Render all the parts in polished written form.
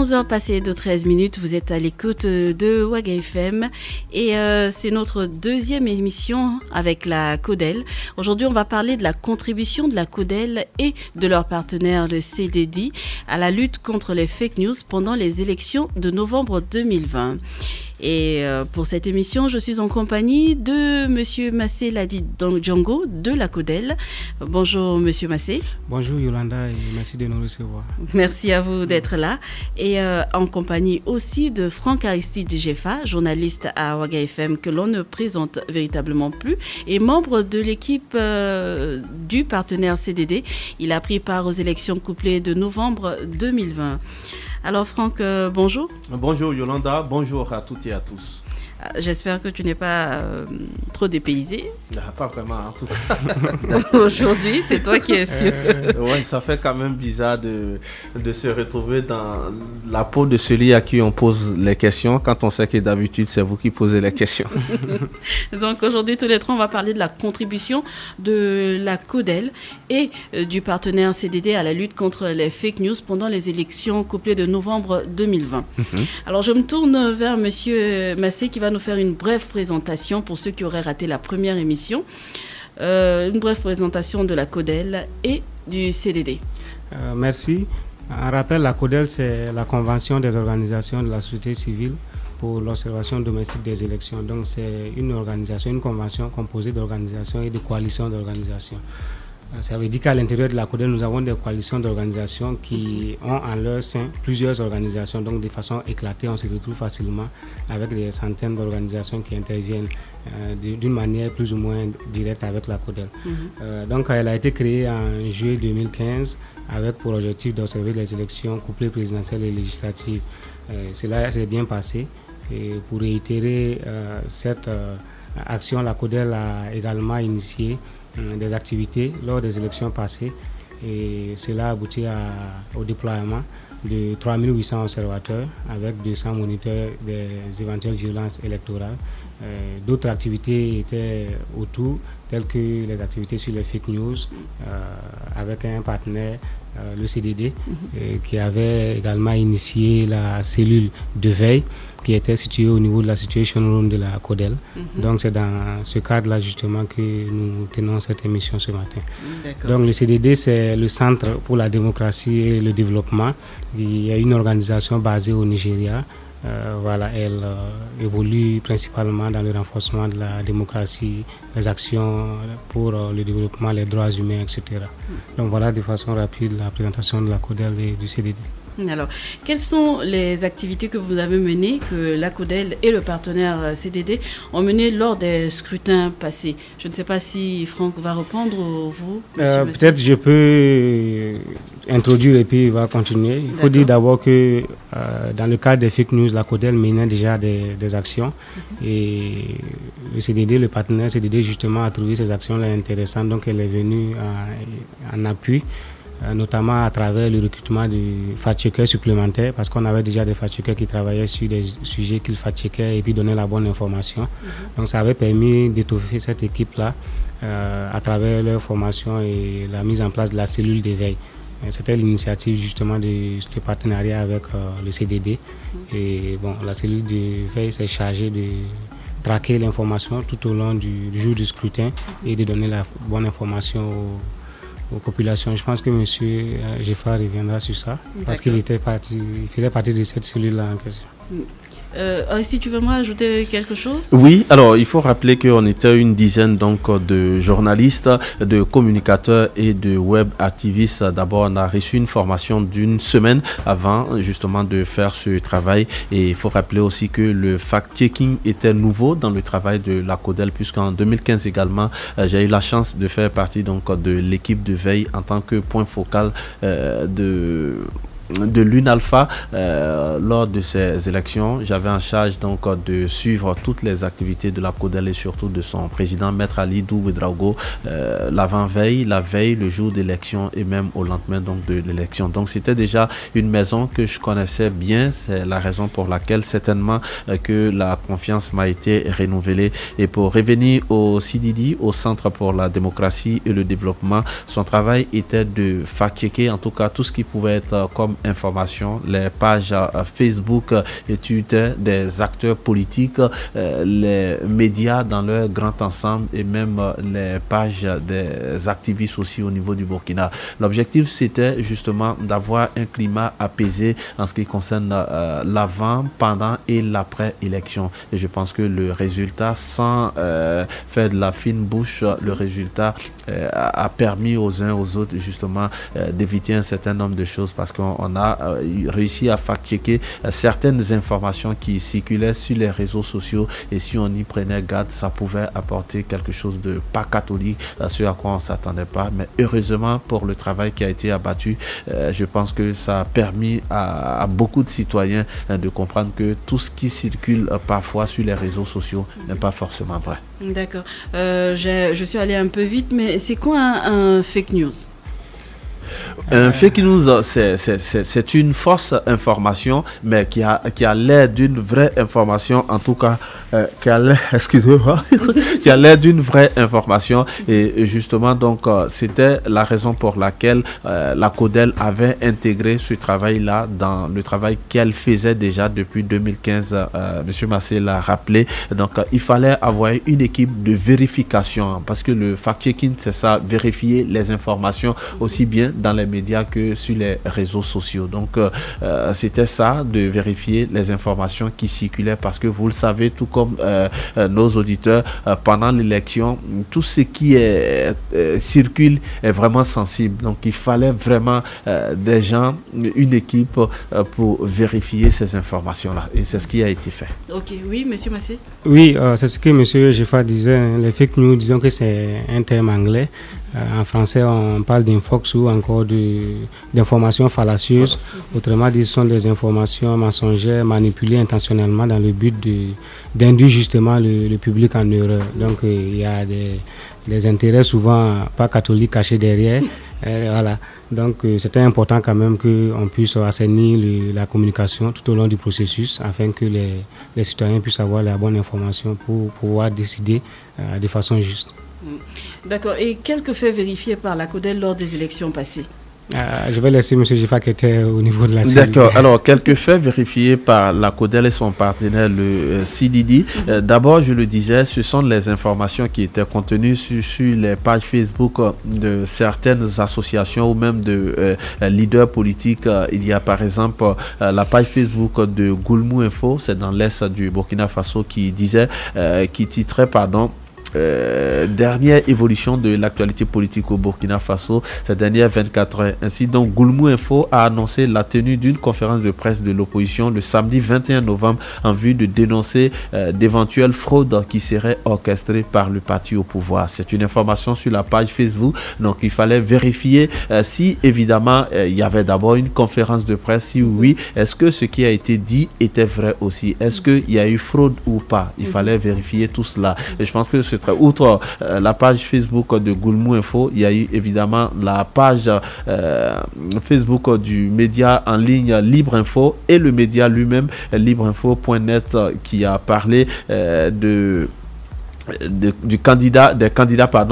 11h passées de 13 minutes, vous êtes à l'écoute de Waga FM et c'est notre deuxième émission avec la CODEL. Aujourd'hui, on va parler de la contribution de la CODEL et de leur partenaire, le CDD, à la lutte contre les fake news pendant les élections de novembre 2020. Et pour cette émission, je suis en compagnie de Monsieur Massé Ladi Django de la CODEL. Bonjour Monsieur Massé. Bonjour Yolanda et merci de nous recevoir. Merci à vous d'être là. Et en compagnie aussi de Franck Aristide Jefa, journaliste à Waga FM que l'on ne présente véritablement plus et membre de l'équipe du partenaire CDD. Il a pris part aux élections couplées de novembre 2020. Alors Franck, bonjour. Bonjour Yolanda, bonjour à toutes et à tous. J'espère que tu n'es pas trop dépaysé. Pas vraiment en tout cas. Aujourd'hui, c'est toi qui es sûr. Oui, ça fait quand même bizarre de se retrouver dans la peau de celui à qui on pose les questions quand on sait que d'habitude c'est vous qui posez les questions. Donc aujourd'hui, tous les trois, on va parler de la contribution de la CODEL et du partenaire CDD à la lutte contre les fake news pendant les élections couplées de novembre 2020. Alors je me tourne vers Monsieur Massé qui va nous faire une brève présentation pour ceux qui auraient raté la première émission. Une brève présentation de la CODEL et du CDD. Merci. En rappel, la CODEL, c'est la Convention des organisations de la société civile pour l'observation domestique des élections. Donc, c'est une organisation, une convention composée d'organisations et de coalitions d'organisations. Ça veut dire qu'à l'intérieur de la CODEL, nous avons des coalitions d'organisations qui ont en leur sein plusieurs organisations. Donc, de façon éclatée, on se retrouve facilement avec des centaines d'organisations qui interviennent d'une manière plus ou moins directe avec la CODEL. Donc, elle a été créée en juillet 2015 avec pour objectif d'observer les élections couplées présidentielles et législatives. Cela s'est bien passé. Et pour réitérer cette action, la CODEL a également initié des activités lors des élections passées et cela a abouti au déploiement de 3800 observateurs avec 200 moniteurs des éventuelles violences électorales. D'autres activités étaient autour, telles que les activités sur les fake news avec un partenaire, le CDD, qui avait également initié la cellule de veille qui était située au niveau de la Situation Room de la CODEL. Donc c'est dans ce cadre-là justement que nous tenons cette émission ce matin. Donc le CDD, c'est le Centre pour la démocratie et le développement. Il y a une organisation basée au Nigeria. Voilà, elle évolue principalement dans le renforcement de la démocratie, les actions pour le développement, les droits humains, etc. Donc voilà de façon rapide la présentation de la CODEL et du CDD. Alors, quelles sont les activités que vous avez menées, que la CODEL et le partenaire CDD ont menées lors des scrutins passés? Je ne sais pas si Franck va reprendre ou vous. Peut-être je peux introduire et puis il va continuer. Il faut dire d'abord que dans le cadre des fake news, la CODEL menait déjà des actions et le CDD, le partenaire CDD justement a trouvé ces actions-là intéressantes, donc elle est venue en appui, notamment à travers le recrutement de fact-checkers supplémentaires, parce qu'on avait déjà des fact-checkers qui travaillaient sur des sujets qu'ils fact-checkaient et puis donnaient la bonne information. Donc ça avait permis d'étoffer cette équipe-là à travers leur formation et la mise en place de la cellule d'éveil. C'était l'initiative justement de ce partenariat avec le CDD. Et bon, la cellule d'éveil s'est chargée de traquer l'information tout au long du jour du scrutin et de donner la bonne information aux populations. Je pense que M. Jefa reviendra sur ça, parce qu'il faisait partie de cette cellule-là en question. Si tu veux moi ajouter quelque chose? Oui, alors il faut rappeler qu'on était une dizaine donc de journalistes, de communicateurs et de web activistes. D'abord, on a reçu une formation d'une semaine avant justement de faire ce travail, et il faut rappeler aussi que le fact-checking était nouveau dans le travail de la CODEL, puisqu'en 2015 également, j'ai eu la chance de faire partie donc de l'équipe de veille en tant que point focal de l'UNALPHA lors de ces élections. J'avais en charge donc de suivre toutes les activités de la CODEL et surtout de son président, Maître Ali Ouedraogo, l'avant-veille, la veille, le jour d'élection et même au lendemain donc de l'élection. Donc c'était déjà une maison que je connaissais bien. C'est la raison pour laquelle certainement que la confiance m'a été renouvelée. Et pour revenir au CDD, au Centre pour la démocratie et le développement, son travail était de fact-checker en tout cas tout ce qui pouvait être comme information, les pages Facebook étudiaient des acteurs politiques, les médias dans leur grand ensemble et même les pages des activistes aussi au niveau du Burkina. L'objectif, c'était justement d'avoir un climat apaisé en ce qui concerne l'avant, pendant et l'après-élection. Et je pense que le résultat, sans faire de la fine bouche, le résultat a permis aux uns aux autres justement d'éviter un certain nombre de choses parce qu'on a réussi à fact-checker certaines informations qui circulaient sur les réseaux sociaux et si on y prenait garde, ça pouvait apporter quelque chose de pas catholique, ce à quoi on ne s'attendait pas. Mais heureusement pour le travail qui a été abattu, je pense que ça a permis à beaucoup de citoyens de comprendre que tout ce qui circule parfois sur les réseaux sociaux n'est pas forcément vrai. D'accord. Je suis allé un peu vite, mais c'est quoi un fake news? Un fake news, c'est une fausse information, mais qui a l'air d'une vraie information, en tout cas, qui a l'air d'une vraie information. Et justement, donc, c'était la raison pour laquelle la CODEL avait intégré ce travail-là dans le travail qu'elle faisait déjà depuis 2015. Monsieur Massé l'a rappelé. Donc, il fallait avoir une équipe de vérification, parce que le fact-checking, c'est ça, vérifier les informations aussi bien dans les médias que sur les réseaux sociaux. Donc, c'était ça, de vérifier les informations qui circulaient, parce que vous le savez, tout comme nos auditeurs, pendant l'élection, tout ce qui circule est vraiment sensible. Donc, il fallait vraiment des gens, une équipe pour vérifier ces informations-là. Et c'est ce qui a été fait. Ok, oui, monsieur Massé. Oui, c'est ce que monsieur Jeffa disait. Les fake news, disons que c'est un terme anglais. En français, on parle d'infox ou encore d'informations fallacieuses. Autrement dit, ce sont des informations mensongères manipulées intentionnellement dans le but d'induire justement le public en erreur. Donc, il y a des intérêts souvent pas catholiques cachés derrière. Voilà. Donc, c'était important quand même qu'on puisse assainir la communication tout au long du processus afin que les citoyens puissent avoir la bonne information pour pouvoir décider de façon juste. D'accord. Et quelques faits vérifiés par la CODEL lors des élections passées? Je vais laisser M. Jeffa qui était au niveau de la salle. D'accord. Alors, quelques faits vérifiés par la CODEL et son partenaire, le CDD. D'abord, je le disais, ce sont les informations qui étaient contenues sur les pages Facebook de certaines associations ou même de leaders politiques. Il y a par exemple la page Facebook de Goulmou Info, c'est dans l'est du Burkina Faso, qui titrait, dernière évolution de l'actualité politique au Burkina Faso ces dernières 24 heures. Ainsi donc, Goulmou Info a annoncé la tenue d'une conférence de presse de l'opposition le samedi 21 novembre en vue de dénoncer d'éventuelles fraudes qui seraient orchestrées par le parti au pouvoir. C'est une information sur la page Facebook, donc il fallait vérifier si évidemment il y avait d'abord une conférence de presse, si oui, est-ce que ce qui a été dit était vrai aussi, est-ce qu'il y a eu fraude ou pas. Il fallait vérifier tout cela. Et je pense que outre la page Facebook de Goulmou Info, il y a eu évidemment la page Facebook du média en ligne Libre Info et le média lui-même, libreinfo.net, qui a parlé des candidats,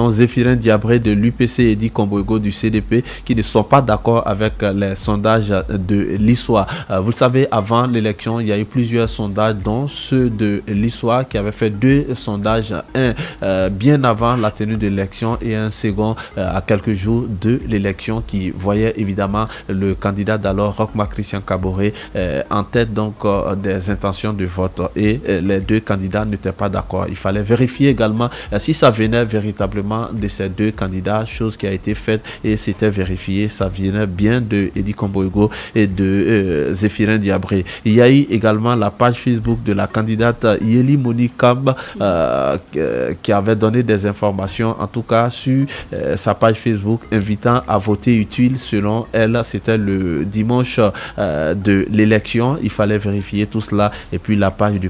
Zéphirin Diabré de l'UPC et Edi Komboigo du CDP, qui ne sont pas d'accord avec les sondages de l'ISOA. Vous le savez, avant l'élection, il y a eu plusieurs sondages, dont ceux de l'ISOA qui avaient fait 2 sondages, un bien avant la tenue de l'élection et un second à quelques jours de l'élection, qui voyait évidemment le candidat d'alors, Rochma Christian Kaboré, en tête donc des intentions de vote, et les 2 candidats n'étaient pas d'accord. Il fallait vérifier également si ça venait véritablement de ces 2 candidats, chose qui a été faite et c'était vérifié, ça venait bien de Edi Komboigo et de Zéphirin Diabré. Il y a eu également la page Facebook de la candidate Yeli Monique Kab qui avait donné des informations, en tout cas sur sa page Facebook, invitant à voter utile. Selon elle, c'était le dimanche de l'élection. Il fallait vérifier tout cela. Et puis la page du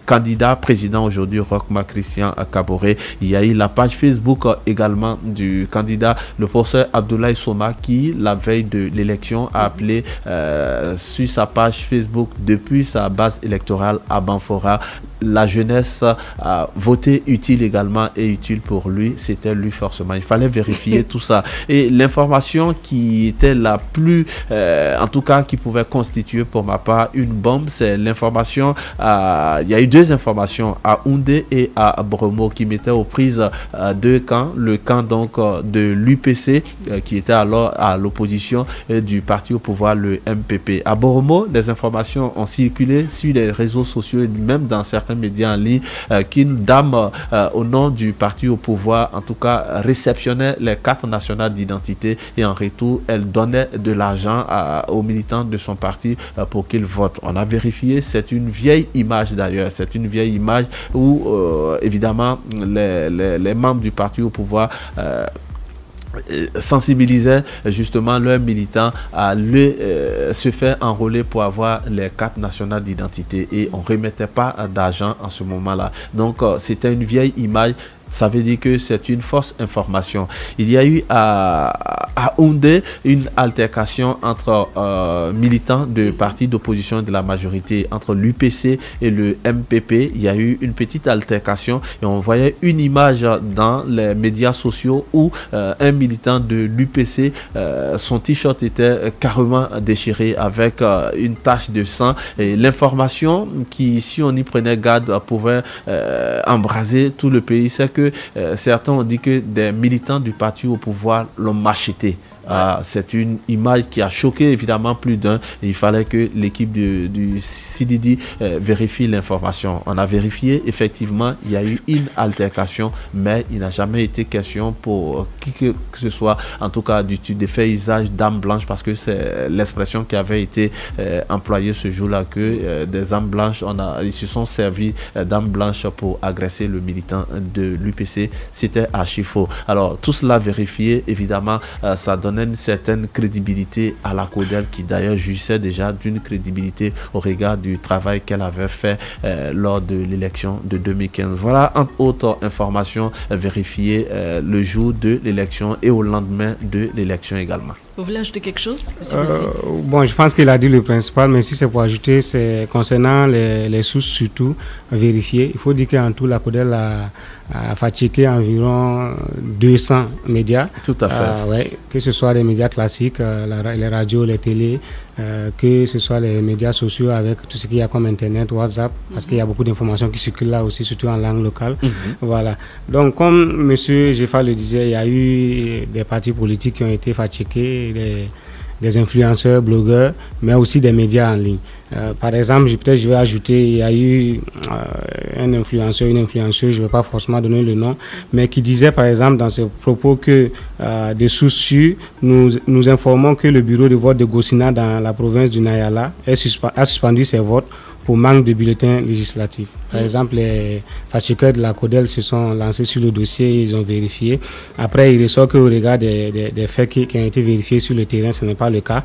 candidat président aujourd'hui, Rochma Christian Kaboré. Il y a eu la page Facebook également du candidat, le professeur Abdoulaye Soma, qui, la veille de l'élection, a appelé sur sa page Facebook depuis sa base électorale à Banfora la jeunesse à voter utile également et utile pour lui. C'était lui forcément. Il fallait vérifier tout ça. Et l'information qui était la plus, en tout cas, qui pouvait constituer pour ma part une bombe, c'est l'information, il y a eu deux informations à Houndé et à Bromo qui mettaient aux prises deux camps. Le camp donc de l'UPC qui était alors à l'opposition et du parti au pouvoir, le MPP. À Bromo, des informations ont circulé sur les réseaux sociaux et même dans certains médias en ligne qu'une dame au nom du parti au pouvoir, en tout cas, réceptionnait les cartes nationales d'identité et en retour, elle donnait de l'argent aux militants de son parti pour qu'ils votent. On a vérifié, c'est une vieille image d'ailleurs, c'est une vieille image où évidemment les membres du parti au pouvoir sensibilisaient justement leurs militants à se faire enrôler pour avoir les cartes nationales d'identité et on ne remettait pas d'argent en ce moment-là. Donc c'était une vieille image. Ça veut dire que c'est une fausse information. Il y a eu à Houndé une altercation entre militants de partis d'opposition de la majorité, entre l'UPC et le MPP. Il y a eu une petite altercation et on voyait une image dans les médias sociaux où un militant de l'UPC, son t-shirt était carrément déchiré avec une tache de sang. Et l'information qui, si on y prenait garde, pouvait embraser tout le pays, c'est que certains ont dit que des militants du parti au pouvoir l'ont macheté. C'est une image qui a choqué évidemment plus d'un. Il fallait que l'équipe du CDD vérifie l'information. On a vérifié, effectivement, il y a eu une altercation, mais il n'a jamais été question pour qui que ce soit, en tout cas, de faire usage d'armes blanches, parce que c'est l'expression qui avait été employée ce jour-là, que des armes blanches, ils se sont servis d'armes blanches pour agresser le militant de l'UPC. C'était archi faux. Alors, tout cela vérifié, évidemment, ça donne une certaine crédibilité à la CODEL, qui d'ailleurs jouissait déjà d'une crédibilité au regard du travail qu'elle avait fait lors de l'élection de 2015. Voilà, entre autres informations vérifiées le jour de l'élection et au lendemain de l'élection également. Vous voulez ajouter quelque chose, M. Bon, je pense qu'il a dit le principal, mais si c'est pour ajouter, c'est concernant les sources surtout vérifiées. Il faut dire qu'en tout, la CODEL a fatigué environ 200 médias. Tout à fait. Ouais, que ce soit les médias classiques, les radios, les télés, que ce soit les médias sociaux avec tout ce qu'il y a comme Internet, WhatsApp, parce qu'il y a beaucoup d'informations qui circulent là aussi, surtout en langue locale. Voilà. Donc, comme M. Jeffa le disait, il y a eu des partis politiques qui ont été fatigués, des influenceurs, blogueurs, mais aussi des médias en ligne. Par exemple, je vais ajouter, il y a eu un influenceur, une influenceuse, je ne vais pas forcément donner le nom, mais qui disait par exemple dans ses propos que de sources sûres, nous informons que le bureau de vote de Gossina dans la province du Nayala a suspendu ses votes pour manque de bulletins législatifs. Par exemple, les fact-checkers de la CODEL se sont lancés sur le dossier, ils ont vérifié. Après, il ressort qu'au regard des faits qui ont été vérifiés sur le terrain, ce n'est pas le cas.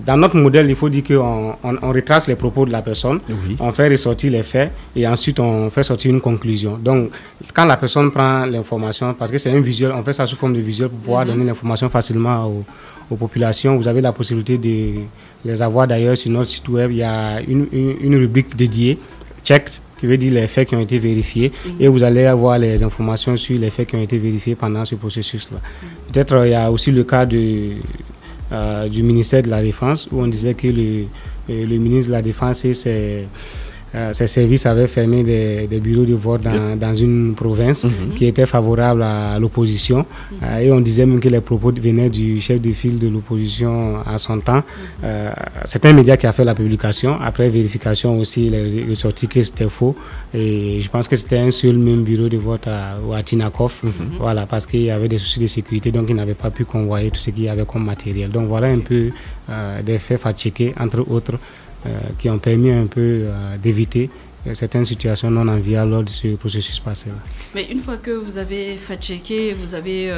Dans notre modèle, il faut dire qu'on retrace les propos de la personne, on fait ressortir les faits et ensuite on fait sortir une conclusion. Donc, quand la personne prend l'information, parce que c'est un visuel, on fait ça sous forme de visuel pour pouvoir donner l'information facilement aux populations. Vous avez la possibilité de les avoir d'ailleurs sur notre site web. Il y a une rubrique dédiée, checked, qui veut dire les faits qui ont été vérifiés, et vous allez avoir les informations sur les faits qui ont été vérifiés pendant ce processus-là. Peut-être il y a aussi le cas du ministère de la Défense, où on disait que le ministre de la Défense et ses services avaient fermé des bureaux de vote dans une province qui était favorable à l'opposition. Et on disait même que les propos venaient du chef de file de l'opposition à son temps. C'est un média qui a fait la publication. Après vérification aussi, il est ressorti que c'était faux. Et je pense que c'était un seul même bureau de vote à Tinakov. Voilà, parce qu'il y avait des soucis de sécurité, donc il n'avait pas pu convoyer tout ce qu'il y avait comme matériel. Donc voilà un peu des faits fact-checkés, entre autres, qui ont permis un peu d'éviter certaines situations non enviables lors de ce processus passé-là. Mais une fois que vous avez fact-checké, vous avez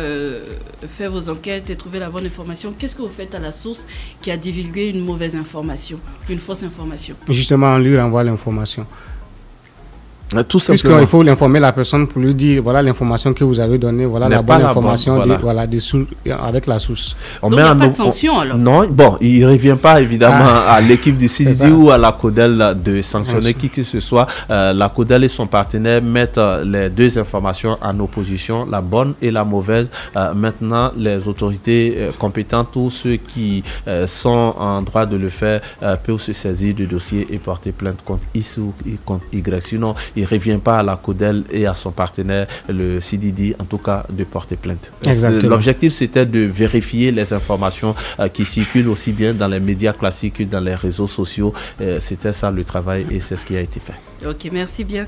fait vos enquêtes et trouvé la bonne information, qu'est-ce que vous faites à la source qui a divulgué une mauvaise information, une fausse information? Justement, on lui renvoie l'information. Tout simplement. Puisqu'il faut l'informer la personne pour lui dire, voilà l'information que vous avez donnée, voilà la bonne information avec la source. Donc il n'y a pas de sanction alors? Non, bon, il ne revient pas évidemment à l'équipe du CDD ou à la CODEL de sanctionner qui que ce soit. La CODEL et son partenaire mettent les deux informations en opposition, la bonne et la mauvaise. Maintenant, les autorités compétentes ou ceux qui sont en droit de le faire peuvent se saisir du dossier et porter plainte contre X ou contre Y. Sinon, il ne revient pas à la CODEL et à son partenaire, le CDD, en tout cas, de porter plainte. L'objectif, c'était de vérifier les informations qui circulent aussi bien dans les médias classiques que dans les réseaux sociaux. C'était ça le travail et c'est ce qui a été fait. Ok, merci bien.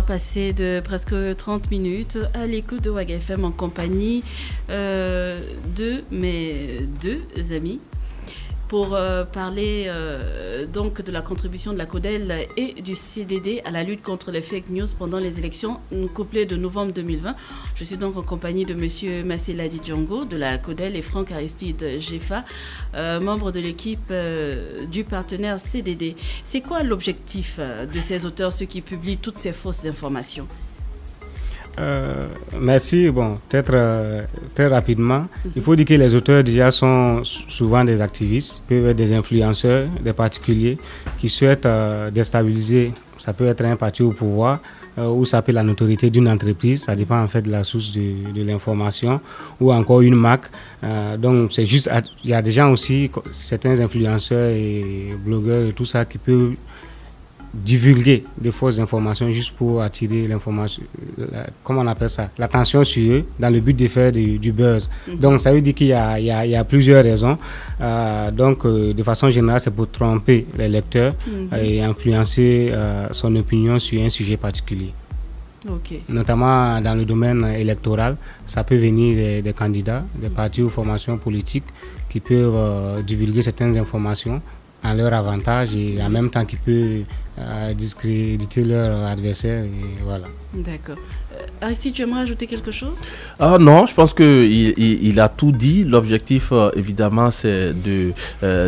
Passé de presque 30 minutes à l'écoute de WAG FM en compagnie de mes deux amis pour parler donc de la contribution de la CODEL et du CDD à la lutte contre les fake news pendant les élections couplées de novembre 2020. Je suis donc en compagnie de M. Masseladi Django de la CODEL et Franck Aristide Geffa, membre de l'équipe du partenaire CDD. C'est quoi l'objectif de ces auteurs, ceux qui publient toutes ces fausses informations? Merci. Bon, peut-être très rapidement, il faut dire que les auteurs déjà sont souvent des activistes, peuvent être des influenceurs, des particuliers qui souhaitent déstabiliser. Ça peut être un parti au pouvoir ou ça peut être la notoriété d'une entreprise. Ça dépend en fait de la source de l'information ou encore une marque. Donc c'est juste, il y a des gens aussi, certains influenceurs et blogueurs et tout ça qui peuvent divulguer des fausses informations juste pour attirer l'information, comment on appelle ça, l'attention sur eux dans le but de faire du buzz. Donc ça veut dire qu'il y a plusieurs raisons. Donc de façon générale, c'est pour tromper les lecteurs et influencer son opinion sur un sujet particulier. Okay. Notamment dans le domaine électoral, ça peut venir des candidats, des partis ou formations politiques qui peuvent divulguer certaines informations à leur avantage et en même temps qui peut discréditer leur adversaire et voilà. D'accord. Aristide, tu aimerais ajouter quelque chose? Non, je pense qu'il a tout dit. L'objectif, évidemment, c'est de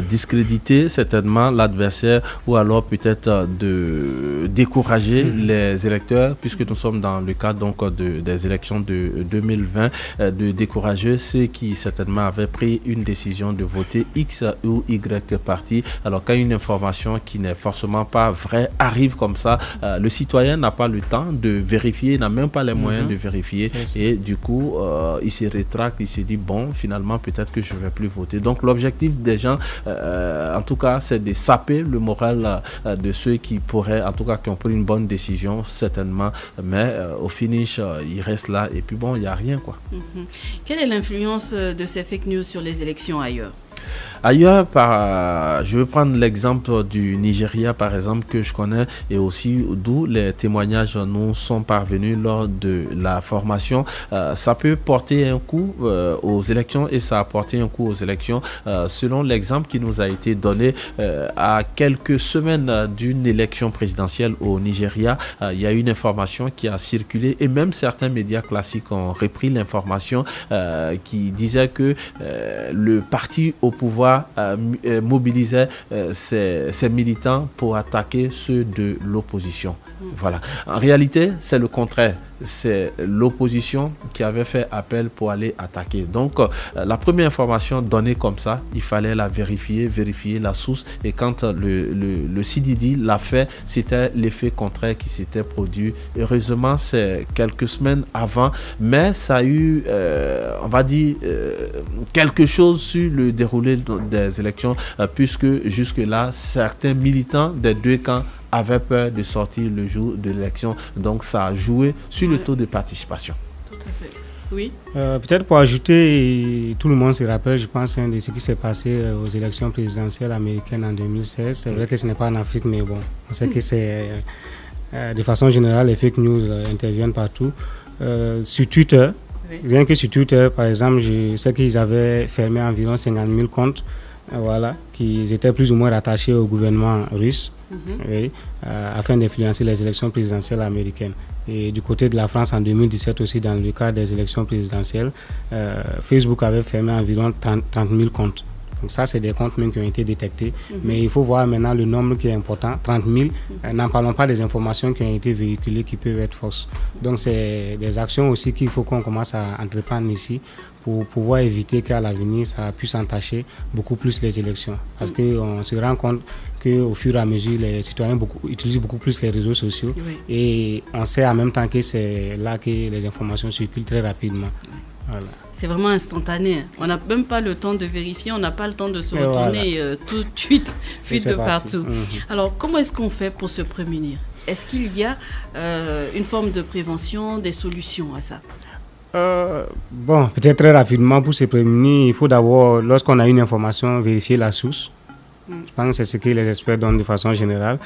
discréditer certainement l'adversaire ou alors peut-être de décourager les électeurs, puisque nous sommes dans le cadre donc, des élections de 2020, de décourager ceux qui certainement avaient pris une décision de voter X ou Y parti. Alors quand une information qui n'est forcément pas vraie arrive comme ça, le citoyen n'a pas le temps de vérifier, n'a même pas les moyens de vérifier et du coup il se rétracte, il se dit bon finalement peut-être que je ne vais plus voter. Donc l'objectif des gens en tout cas c'est de saper le moral de ceux qui pourraient, en tout cas qui ont pris une bonne décision certainement, mais au finish ils restent là et puis bon il n'y a rien quoi. Quelle est l'influence de ces fake news sur les élections ailleurs? Ailleurs, je vais prendre l'exemple du Nigeria, par exemple, que je connais, et aussi d'où les témoignages nous sont parvenus lors de la formation. Ça peut porter un coup aux élections, et ça a porté un coup aux élections selon l'exemple qui nous a été donné à quelques semaines d'une élection présidentielle au Nigeria. Il y a une information qui a circulé, et même certains médias classiques ont repris l'information qui disait que le parti au pouvoir mobilisait ses militants pour attaquer ceux de l'opposition. Voilà. En réalité, c'est le contraire. C'est l'opposition qui avait fait appel pour aller attaquer. Donc, la première information donnée comme ça, il fallait la vérifier la source. Et quand le CDD l'a fait, c'était l'effet contraire qui s'était produit. Heureusement, c'est quelques semaines avant, mais ça a eu, on va dire, quelque chose sur le déroulé des élections, puisque jusque-là, certains militants des deux camps avaient peur de sortir le jour de l'élection. Donc, ça a joué sur le taux de participation. Tout à fait. Oui. Peut-être pour ajouter, tout le monde se rappelle, je pense, de ce qui s'est passé aux élections présidentielles américaines en 2016. C'est vrai que ce n'est pas en Afrique, mais bon, on sait que c'est, de façon générale, les fake news interviennent partout. Sur Twitter, rien que sur Twitter, par exemple, je sais qu'ils avaient fermé environ 50 000 comptes, voilà, qui étaient plus ou moins rattachés au gouvernement russe, afin d'influencer les élections présidentielles américaines. Et du côté de la France, en 2017 aussi, dans le cadre des élections présidentielles, Facebook avait fermé environ 30 000 comptes. Donc ça, c'est des comptes même qui ont été détectés. Mais il faut voir maintenant le nombre qui est important, 30 000. N'en parlons pas des informations qui ont été véhiculées qui peuvent être fausses. Donc c'est des actions aussi qu'il faut qu'on commence à entreprendre ici pour pouvoir éviter qu'à l'avenir, ça puisse entacher beaucoup plus les élections. Parce qu'on se rend compte qu'au fur et à mesure, les citoyens utilisent beaucoup plus les réseaux sociaux. Et on sait en même temps que c'est là que les informations circulent très rapidement. Voilà. C'est vraiment instantané. On n'a même pas le temps de vérifier, on n'a pas le temps de se retourner tout de suite, fuite de partout. Alors, comment est-ce qu'on fait pour se prémunir? Est-ce qu'il y a une forme de prévention, des solutions à ça? Bon, peut-être très rapidement, pour se prémunir, il faut d'abord, lorsqu'on a une information, vérifier la source. Je pense que c'est ce que les experts donnent de façon générale.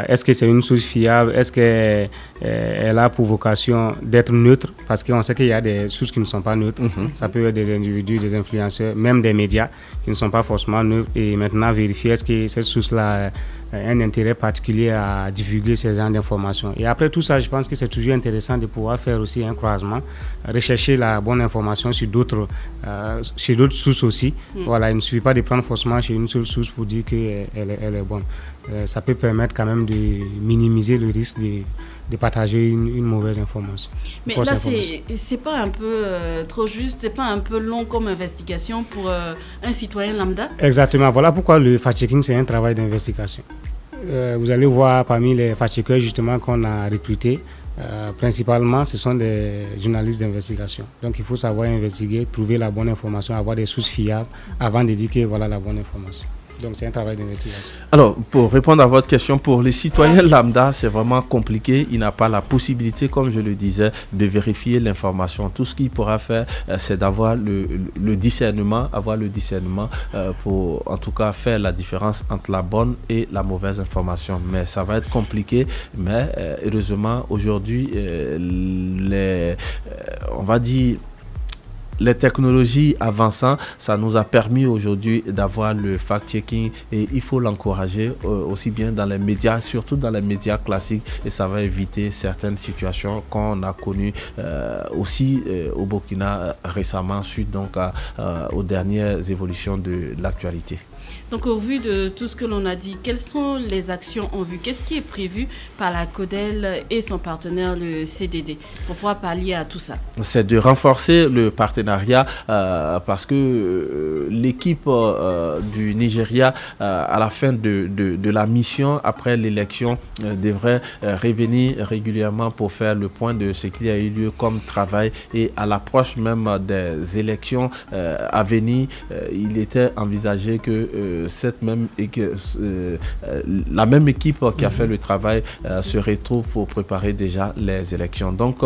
Est-ce que c'est une source fiable? Est-ce qu'elle a pour vocation d'être neutre? Parce qu'on sait qu'il y a des sources qui ne sont pas neutres. Ça peut être des individus, des influenceurs, même des médias qui ne sont pas forcément neutres. Et maintenant, vérifier est-ce que cette source-là a un intérêt particulier à divulguer ces genres d'informations. Et après tout ça, je pense que c'est toujours intéressant de pouvoir faire aussi un croisement, rechercher la bonne information sur d'autres sources aussi. Voilà, il ne suffit pas de prendre forcément chez une seule source pour dire qu'elle est bonne. Ça peut permettre quand même de minimiser le risque de partager une mauvaise information. Mais là, c'est pas un peu trop juste, c'est pas un peu long comme investigation pour un citoyen lambda? Exactement, voilà pourquoi le fact-checking, c'est un travail d'investigation. Vous allez voir parmi les fact-checkers justement qu'on a recrutés, principalement ce sont des journalistes d'investigation. Donc il faut savoir investiguer, trouver la bonne information, avoir des sources fiables avant de dire que voilà la bonne information. Donc c'est un travail d'investigation. Alors, pour répondre à votre question, pour les citoyens lambda, c'est vraiment compliqué. Il n'a pas la possibilité, comme je le disais, de vérifier l'information. Tout ce qu'il pourra faire, c'est d'avoir le discernement, pour en tout cas faire la différence entre la bonne et la mauvaise information. Mais ça va être compliqué. Mais heureusement, aujourd'hui, on va dire, les technologies avançant, ça nous a permis aujourd'hui d'avoir le fact-checking et il faut l'encourager aussi bien dans les médias, surtout dans les médias classiques, et ça va éviter certaines situations qu'on a connues aussi au Burkina récemment suite donc aux dernières évolutions de l'actualité. Donc au vu de tout ce que l'on a dit, quelles sont les actions en vue? Qu'est-ce qui est prévu par la CODEL et son partenaire, le CDD, pour pouvoir pallier à tout ça? C'est de renforcer le partenariat parce que l'équipe du Nigeria, à la fin de la mission, après l'élection, devrait revenir régulièrement pour faire le point de ce qui a eu lieu comme travail. Et à l'approche même des élections à venir, il était envisagé que la même équipe qui a fait le travail se retrouve pour préparer déjà les élections. Donc,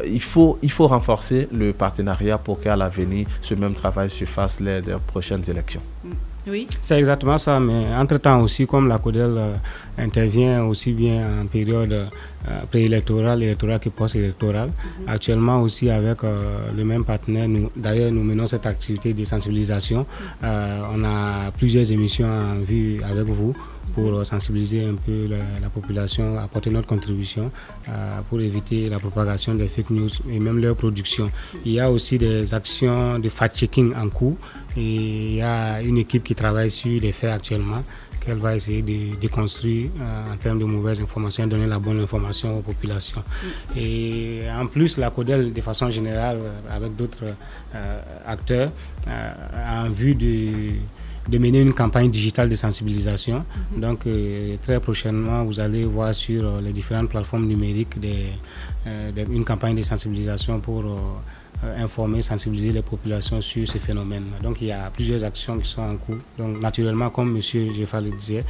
il faut renforcer le partenariat pour qu'à l'avenir, ce même travail se fasse les prochaines élections. Oui. C'est exactement ça, mais entre-temps aussi, comme la CODEL intervient aussi bien en période préélectorale, électorale que post-électorale, actuellement aussi avec le même partenaire, d'ailleurs nous menons cette activité de sensibilisation. On a plusieurs émissions en vue avec vous pour sensibiliser un peu la population, apporter notre contribution pour éviter la propagation des fake news et même leur production. Il y a aussi des actions de fact-checking en cours et il y a une équipe qui travaille sur les faits actuellement qu'elle va essayer de déconstruire en termes de mauvaises informations et donner la bonne information aux populations. Et en plus, la CODEL, de façon générale, avec d'autres acteurs, en vue de mener une campagne digitale de sensibilisation. Donc, très prochainement, vous allez voir sur les différentes plateformes numériques une campagne de sensibilisation pour informer, sensibiliser les populations sur ce phénomène. Donc, il y a plusieurs actions qui sont en cours. Donc, naturellement, comme M. Jeffa le disait,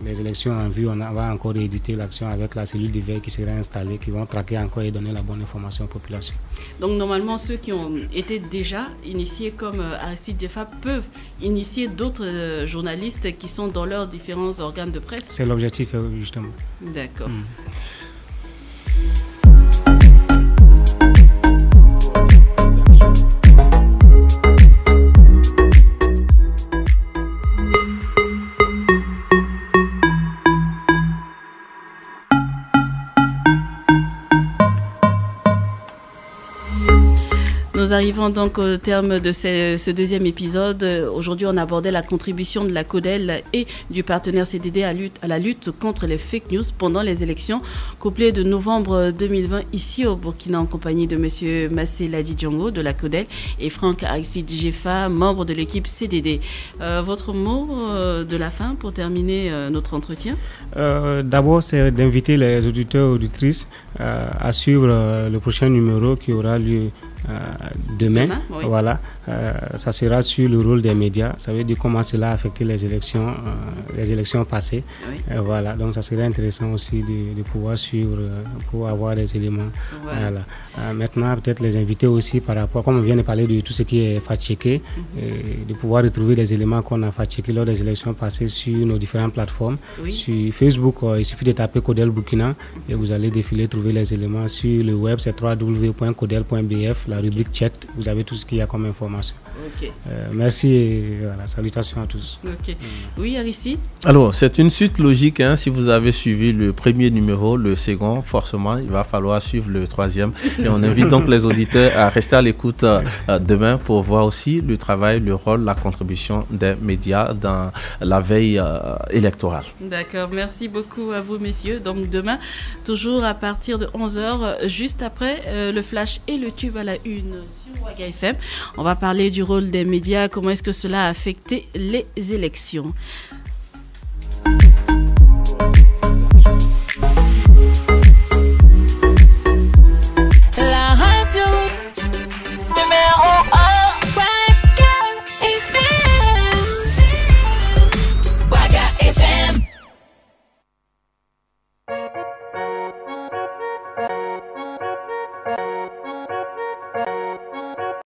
les élections en vue, on va encore éditer l'action avec la cellule de veille qui sera installée, qui vont traquer encore et donner la bonne information aux populations. Donc, normalement, ceux qui ont été déjà initiés comme Aristide Jeffa peuvent initier d'autres journalistes qui sont dans leurs différents organes de presse. C'est l'objectif, justement. D'accord. Nous arrivons donc au terme de ce deuxième épisode. Aujourd'hui, on abordait la contribution de la CODEL et du partenaire CDD à la lutte contre les fake news pendant les élections couplées de novembre 2020 ici au Burkina en compagnie de M. Massé Ladi Diongo de la CODEL et Franck Aristide Jeffa, membre de l'équipe CDD. Votre mot de la fin pour terminer notre entretien? D'abord, c'est d'inviter les auditeurs et auditrices à suivre le prochain numéro qui aura lieu demain. Oui. Voilà, ça sera sur le rôle des médias. Ça veut dire comment cela a affecté les élections passées. Oui. Voilà, donc ça serait intéressant aussi de pouvoir suivre pour avoir des éléments. Voilà. Maintenant, peut-être les inviter aussi par rapport, comme on vient de parler de tout ce qui est fact-checké, de pouvoir retrouver les éléments qu'on a fact-checkés lors des élections passées sur nos différentes plateformes. Oui. Sur Facebook, il suffit de taper CODEL Burkina et vous allez défiler, trouver les éléments. Sur le web, c'est www.codel.bf. La rubrique checked, vous avez tout ce qu'il y a comme information. Okay. Merci et voilà, salutations à tous. Okay. Oui, Aristide? Alors, c'est une suite logique. Si vous avez suivi le premier numéro, le second, forcément, il va falloir suivre le troisième. Et on invite donc les auditeurs à rester à l'écoute demain pour voir aussi le travail, le rôle, la contribution des médias dans la veille électorale. D'accord, merci beaucoup à vous, messieurs. Donc, demain, toujours à partir de 11h, juste après le flash et le tube à la une sur Waga FM. On va parler du rôle des médias, comment est-ce que cela a affecté les élections.